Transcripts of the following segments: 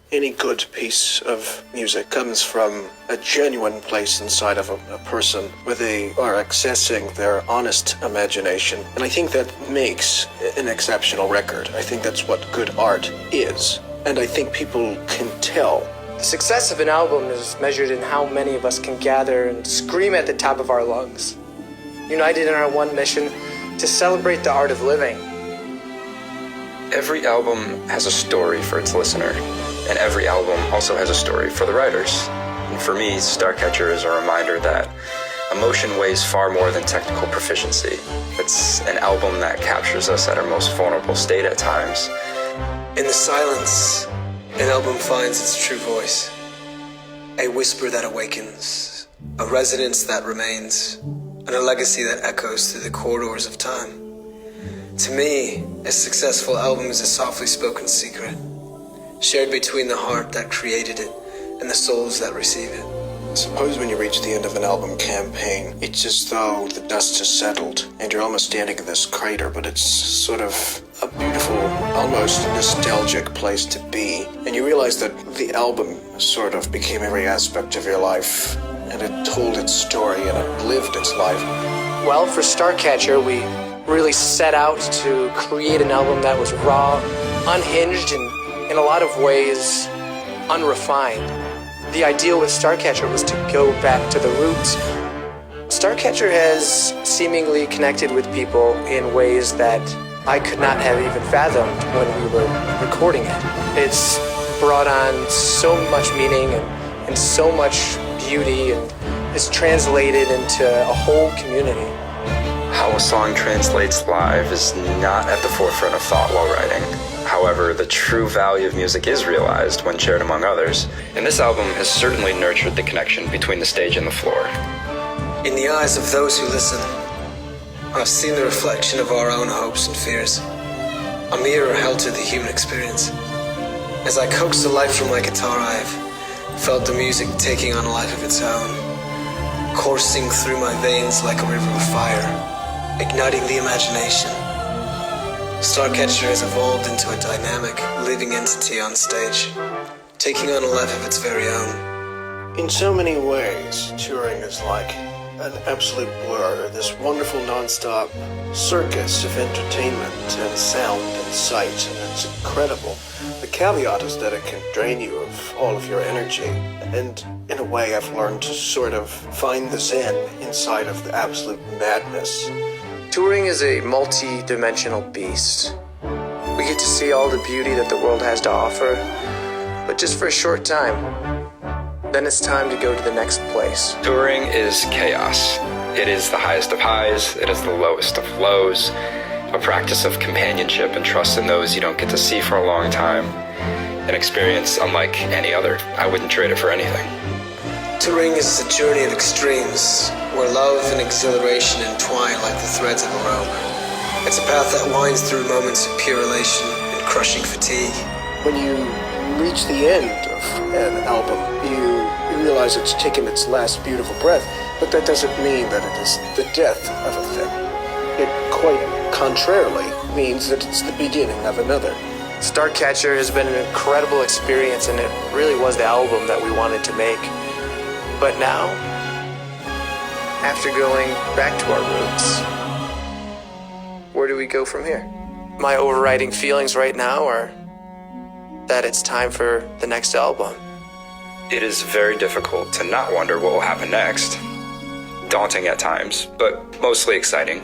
Any good piece of music comes from a genuine place inside of a person where they are accessing their honest imagination. And I think that makes an exceptional record. I think that's what good art is. And I think people can tell. The success of an album is measured in how many of us can gather and scream at the top of our lungs, united in our one mission to celebrate the art of living. Every album has a story for its listener, and every album also has a story for the writers. And for me, Starcatcher is a reminder that emotion weighs far more than technical proficiency. It's an album that captures us at our most vulnerable state at times. In the silence, an album finds its true voice. A whisper that awakens, a resonance that remains, and a legacy that echoes through the corridors of time. To me, a successful album is a softly spoken secret, shared between the heart that created it and the souls that receive it. Suppose when you reach the end of an album campaign, it's as though the dust has settled and you're almost standing in this crater, but it's sort of a beautiful, almost nostalgic place to be. And you realize that the album sort of became every aspect of your life, and it told its story and it lived its life. Well, for Starcatcher, we really set out to create an album that was raw, unhinged, and in a lot of ways unrefined. The ideal with Starcatcher was to go back to the roots. Starcatcher has seemingly connected with people in ways that I could not have even fathomed when we were recording it. It's brought on so much meaning and so much beauty, and is translated into a whole community. How a song translates live is not at the forefront of thought while writing. However, the true value of music is realized when shared among others, and this album has certainly nurtured the connection between the stage and the floor. In the eyes of those who listen, I've seen the reflection of our own hopes and fears, a mirror held to the human experience. As I coaxed the life from my guitar, I've felt the music taking on a life of its own, coursing through my veins like a river of fire, igniting the imagination. Starcatcher has evolved into a dynamic, living entity on stage, taking on a life of its very own. In so many ways, touring is like an absolute blur, this wonderful non-stop circus of entertainment and sound and sight, and it's incredible. The caveat is that it can drain you of all of your energy, and in a way I've learned to sort of find the zen inside of the absolute madness. Touring is a multi-dimensional beast. We get to see all the beauty that the world has to offer, but just for a short time. Then it's time to go to the next place. Touring is chaos. It is the highest of highs, it is the lowest of lows, a practice of companionship and trust in those you don't get to see for a long time. An experience unlike any other. I wouldn't trade it for anything. Touring is a journey of extremes, where love and exhilaration entwine like the threads of a rope. It's a path that winds through moments of pure elation and crushing fatigue. When you reach the end of an album, you realize it's taken its last beautiful breath, but that doesn't mean that it is the death of a thing. It quite contrarily means that it's the beginning of another. Starcatcher has been an incredible experience, and it really was the album that we wanted to make. But now, after going back to our roots, where do we go from here? My overriding feelings right now are that it's time for the next album. It is very difficult to not wonder what will happen next. Daunting at times, but mostly exciting.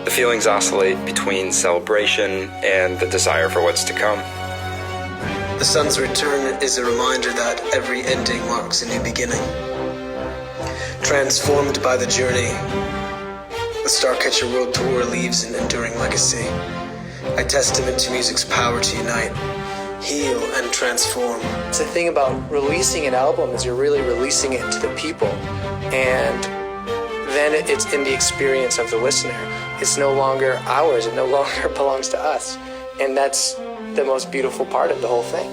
The feelings oscillate between celebration and the desire for what's to come. The sun's return is a reminder that every ending marks a new beginning. Transformed by the journey, the Starcatcher World Tour leaves an enduring legacy, a testament to music's power to unite, heal, and transform. The thing about releasing an album is you're really releasing it to the people, and then it's in the experience of the listener. It's no longer ours, it no longer belongs to us, and that's the most beautiful part of the whole thing.